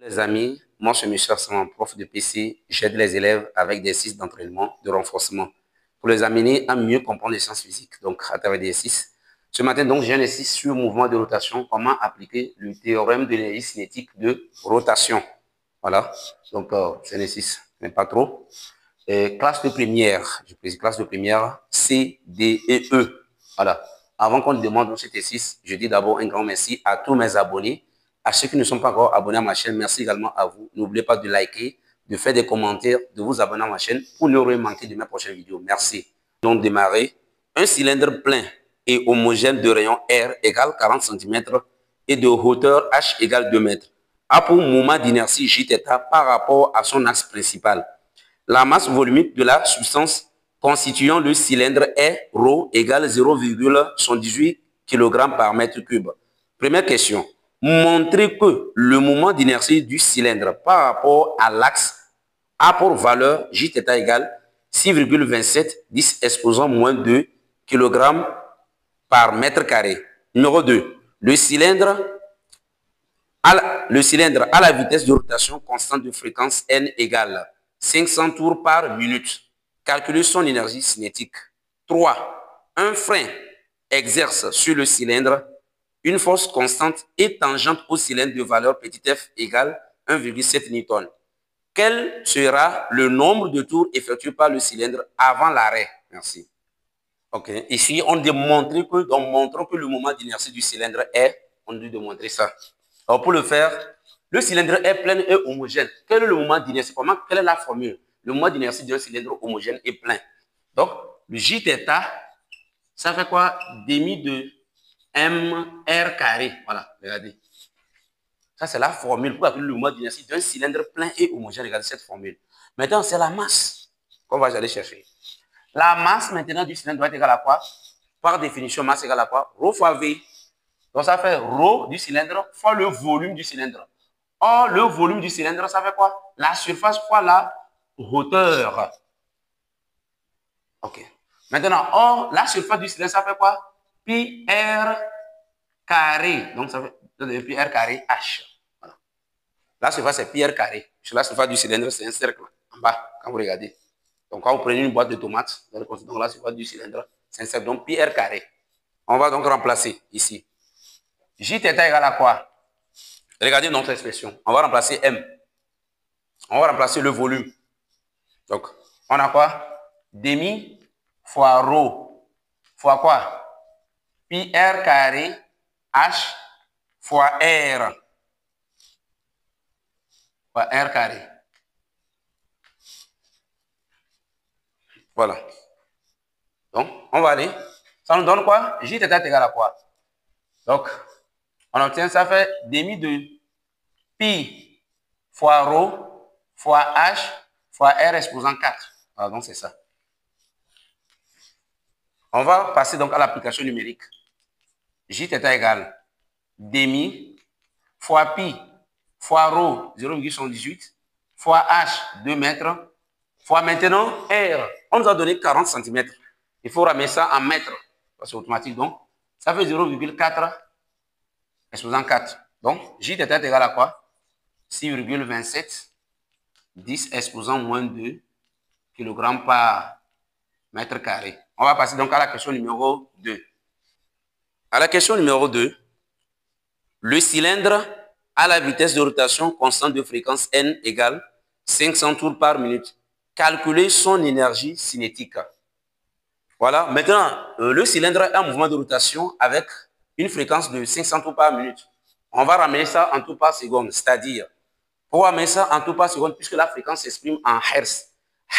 Les amis, moi c'est M. Hassan, prof de PC. J'aide les élèves avec des exercices d'entraînement, de renforcement pour les amener à mieux comprendre les sciences physiques, donc à travers des exercices. Ce matin, donc, j'ai un exercice sur le mouvement de rotation, comment appliquer le théorème de l'énergie cinétique de rotation. Voilà, donc c'est un exercice, mais pas trop. Classe de première, je précise classe de première, C, D et E. Voilà. Avant qu'on demande cet exercice, je dis d'abord un grand merci à tous mes abonnés. À ceux qui ne sont pas encore abonnés à ma chaîne, merci également à vous. N'oubliez pas de liker, de faire des commentaires, de vous abonner à ma chaîne pour ne rien manquer de mes prochaines vidéos. Merci. Donc, démarrer. Un cylindre plein et homogène de rayon R égale 40 cm et de hauteur H égale 2 mètres a pour moment d'inertie Jθ par rapport à son axe principal. La masse volumique de la substance constituant le cylindre est ρ égale 0,118 kg par mètre cube. Première question. Montrez que le moment d'inertie du cylindre par rapport à l'axe a pour valeur Jθ égale 6,27 10 exposant moins 2 kg par mètre carré. Numéro 2. Le cylindre a la vitesse de rotation constante de fréquence n égale 500 tours par minute. Calculez son énergie cinétique. 3. Un frein exerce sur le cylindre une force constante et tangente au cylindre de valeur petit f égale 1,7 Newton. Quel sera le nombre de tours effectués par le cylindre avant l'arrêt? Merci. Ok. Ici, on démontre que le moment d'inertie du cylindre est, on doit démontrer ça. Alors, pour le faire, le cylindre est plein et homogène. Quel est le moment d'inertie? Quelle est la formule? Le moment d'inertie d'un cylindre homogène est plein. Donc, le Jθ, ça fait quoi? Demi de mr carré. Voilà, regardez. Ça, c'est la formule pour calculer le moment d'inertie d'un cylindre plein et homogène. Regardez cette formule. Maintenant, c'est la masse qu'on va aller chercher. La masse maintenant du cylindre doit être égale à quoi? Par définition, masse égale à quoi? Rho fois V. Donc, ça fait rho du cylindre fois le volume du cylindre. Or, le volume du cylindre, ça fait quoi? La surface fois la hauteur. OK. Maintenant, or, la surface du cylindre, ça fait quoi? Pi r carré. Donc, ça fait pi r carré h. Voilà. La surface, c'est pi r carré. Sur la surface du cylindre, c'est un cercle en bas, quand vous regardez. Donc, quand vous prenez une boîte de tomates, donc la surface du cylindre, c'est un cercle, donc pi r carré. On va donc remplacer ici. Jθ égale à quoi? Regardez notre expression. On va remplacer M. On va remplacer le volume. Donc, on a quoi? Demi fois rho fois quoi? Pi r carré H fois R. Fois R carré. Voilà. Donc, on va aller. Ça nous donne quoi? Jθ est égal à quoi? Donc, on obtient, ça fait demi de pi fois rho fois H fois R exposant 4. Voilà, donc c'est ça. On va passer donc à l'application numérique. Jθ égale demi fois pi fois rho 0,118 fois H 2 mètres fois maintenant R. On nous a donné 40 cm. Il faut ramener ça en mètres. C'est automatique. Donc, ça fait 0,4 exposant 4. Donc, Jθ est égal à quoi? 6,27 10 exposant moins 2 kg par mètre carré. On va passer donc à la question numéro 2. À la question numéro 2, le cylindre a la vitesse de rotation constante de fréquence n égale 500 tours par minute. Calculez son énergie cinétique. Voilà, maintenant, le cylindre est en mouvement de rotation avec une fréquence de 500 tours par minute. On va ramener ça en tours par seconde, c'est-à-dire, pour ramener ça en tours par seconde, puisque la fréquence s'exprime en Hertz.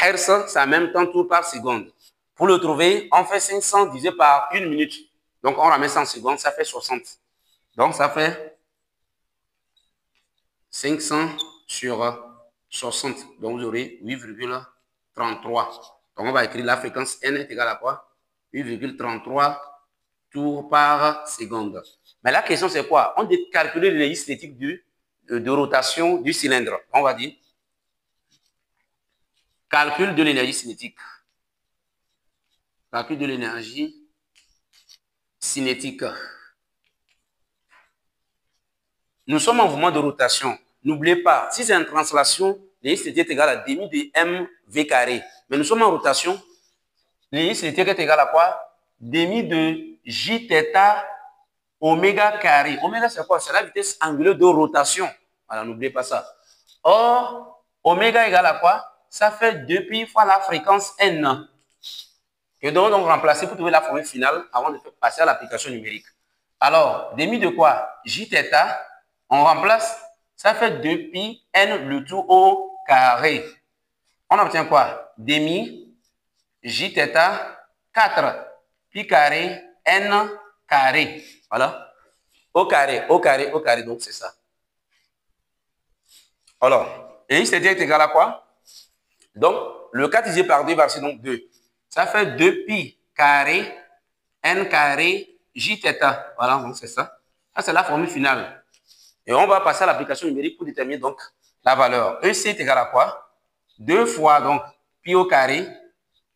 Hertz, c'est en même temps tours par seconde. Pour le trouver, on fait 500 divisé par 1 minute. Donc, on ramène ça en secondes, ça fait 60. Donc, ça fait 500 sur 60. Donc, vous aurez 8,33. Donc, on va écrire la fréquence n est égale à quoi? 8,33 tours par seconde. Mais la question, c'est quoi? On doit calculer l'énergie cinétique de rotation du cylindre. On va dire calcul de l'énergie cinétique. Calcul de l'énergie cinétique. Nous sommes en mouvement de rotation. n'oubliez pas, si c'est une translation, l'électricité est égale à demi de mv carré. Mais nous sommes en rotation, l'électricité est égale à quoi? Demi de j θ oméga carré. Oméga, c'est quoi? C'est la vitesse angulaire de rotation. Voilà, n'oubliez pas ça. Or, oméga égale à quoi? Ça fait 2 pi fois la fréquence n. Que donc remplacer pour trouver la formule finale avant de passer à l'application numérique. Alors, demi de quoi? J θ, on remplace, ça fait 2 pi n le tout au carré. On obtient quoi? Demi J θ 4 pi carré n carré. Voilà. Au carré, donc c'est ça. Alors, et ici, c'est égal à quoi? Donc, le 4 divisé par 2 va faire donc 2. Ça fait 2 pi carré n carré j θ. Voilà, donc c'est ça. Ça, c'est la formule finale. Et on va passer à l'application numérique pour déterminer donc la valeur. EC est égal à quoi? 2 fois donc pi au carré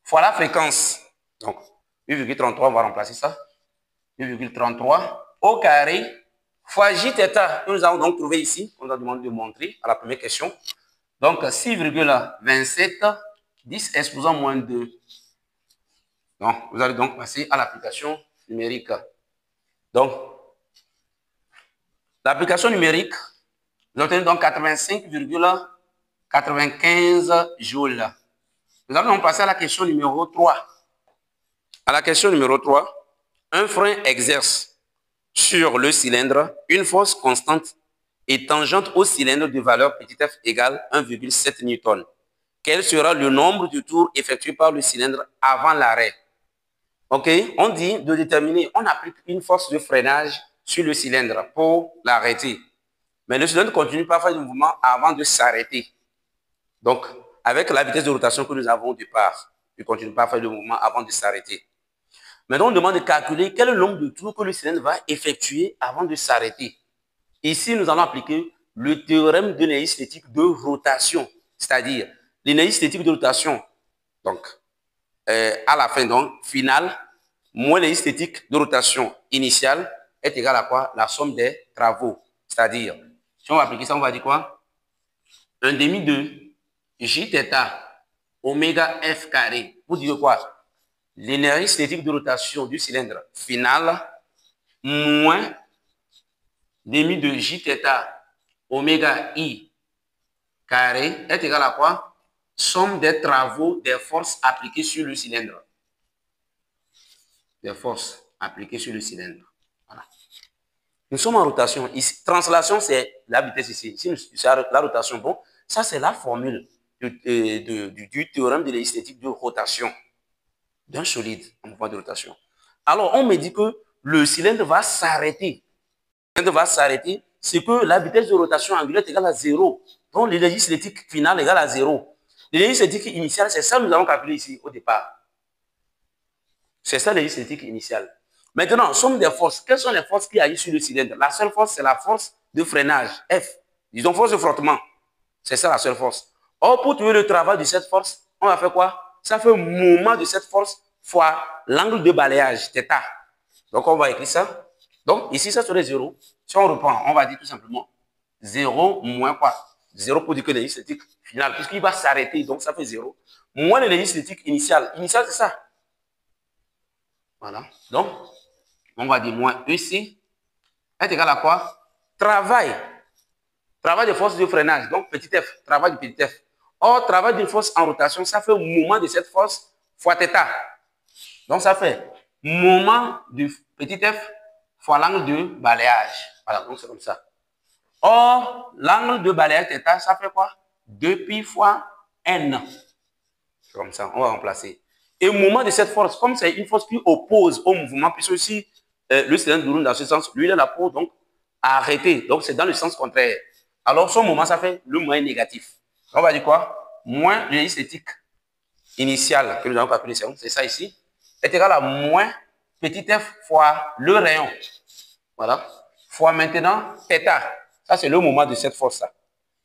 fois la fréquence. Donc, 8,33, on va remplacer ça. 8,33 au carré fois j θ que nous avons donc trouvé ici, on a demandé de montrer à la première question. Donc 6,27 10 exposant moins 2. Donc, vous allez donc passer à l'application numérique. Donc, l'application numérique, nous obtenons donc 85,95 joules. Nous allons donc passer à la question numéro 3. À la question numéro 3, un frein exerce sur le cylindre une force constante et tangente au cylindre de valeur petit f égale 1,7 Newton. Quel sera le nombre de tours effectués par le cylindre avant l'arrêt? Ok, on dit de déterminer, on applique une force de freinage sur le cylindre pour l'arrêter. Mais le cylindre continue pas à faire du mouvement avant de s'arrêter. Donc, avec la vitesse de rotation que nous avons au départ, il ne continue pas à faire du mouvement avant de s'arrêter. Maintenant, on demande de calculer quel est le nombre de tours que le cylindre va effectuer avant de s'arrêter. Ici, nous allons appliquer le théorème de l'énergie cinétique de rotation, c'est-à-dire l'énergie cinétique de rotation, donc à la fin, donc finale, moins l'énergie cinétique de rotation initiale est égale à quoi? La somme des travaux. C'est-à-dire, si on va appliquer ça, on va dire quoi? Un demi de j θ oméga f carré. Vous dites quoi? L'énergie cinétique de rotation du cylindre final moins demi de j θ oméga i carré est égal à quoi? Somme des travaux des forces appliquées sur le cylindre. Des forces appliquées sur le cylindre. Voilà. Nous sommes en rotation. Ici, translation, c'est la vitesse ici. Ici, c'est la rotation. Bon, ça, c'est la formule du théorème de l'énergie cinétique de rotation d'un solide en mouvement de rotation. Alors, on me dit que le cylindre va s'arrêter. Le cylindre va s'arrêter, c'est que la vitesse de rotation angulaire est égale à 0. Donc, l'énergie cinétique finale est égale à 0. L'énergie cinétique initiale, c'est ça que nous avons calculé ici au départ. C'est ça l'énergie cinétique initiale. Maintenant, somme des forces. Quelles sont les forces qui agissent sur le cylindre? La seule force, c'est la force de freinage, F. Disons force de frottement. C'est ça la seule force. Or, pour trouver le travail de cette force, on va faire quoi? Ça fait un moment de cette force fois l'angle de balayage, θ. Donc, on va écrire ça. Donc, ici, ça serait 0. Si on reprend, on va dire tout simplement 0 moins quoi? 0 pour dire que l'énergie cinétique finale, puisqu'il va s'arrêter, donc ça fait 0. Moins l'énergie cinétique initiale. Initiale, c'est ça. Voilà. Donc, on va dire moins EC est égal à quoi? Travail. Travail de force de freinage. Donc, petit f. Travail du petit f. Or, travail d'une force en rotation, ça fait un moment de cette force fois θ. Donc, ça fait moment du petit f fois l'angle de balayage. Voilà, donc c'est comme ça. Or, l'angle de balayage θ, ça fait quoi? 2 pi fois n. C'est comme ça, on va remplacer. Et au moment de cette force, comme c'est une force qui oppose au mouvement, puisque aussi le cylindre tourne dans ce sens, lui, il a la peau donc arrêter. Donc, c'est dans le sens contraire. Alors, son moment, ça fait le moins négatif. On va dire quoi? Moins l'énergie cinétique initiale que nous avons calculé, c'est ça ici, est égal à moins petit f fois le rayon. Voilà. Fois maintenant θ. Ça, c'est le moment de cette force-là.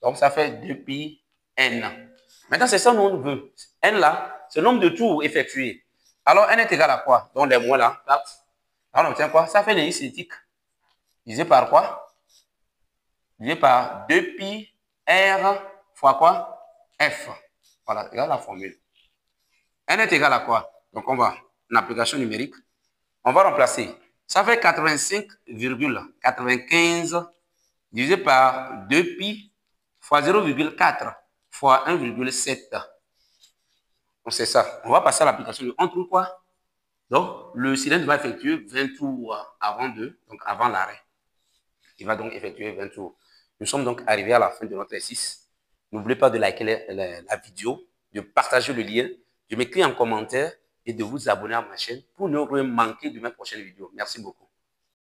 Donc, ça fait 2 pi n. Maintenant, c'est ça que nous veut. N là, c'est le nombre de tours effectués. Alors, n est égal à quoi? Donc, les moins là, on obtient quoi? Ça fait l'énergie cinétique divisé par quoi? divisé par 2 pi R fois quoi? F. Voilà, regarde la formule. N est égal à quoi? Donc, on va, en application numérique, on va remplacer. Ça fait 85,95 divisé par 2 pi fois 0,4 fois 1,7. Donc, c'est ça. On va passer à l'application. On trouve quoi? Donc, le cylindre va effectuer 20 tours avant donc avant l'arrêt. Il va donc effectuer 20 tours. Nous sommes donc arrivés à la fin de notre exercice. N'oubliez pas de liker la vidéo, de partager le lien, de m'écrire en commentaire et de vous abonner à ma chaîne pour ne rien manquer de mes prochaines vidéos. Merci beaucoup.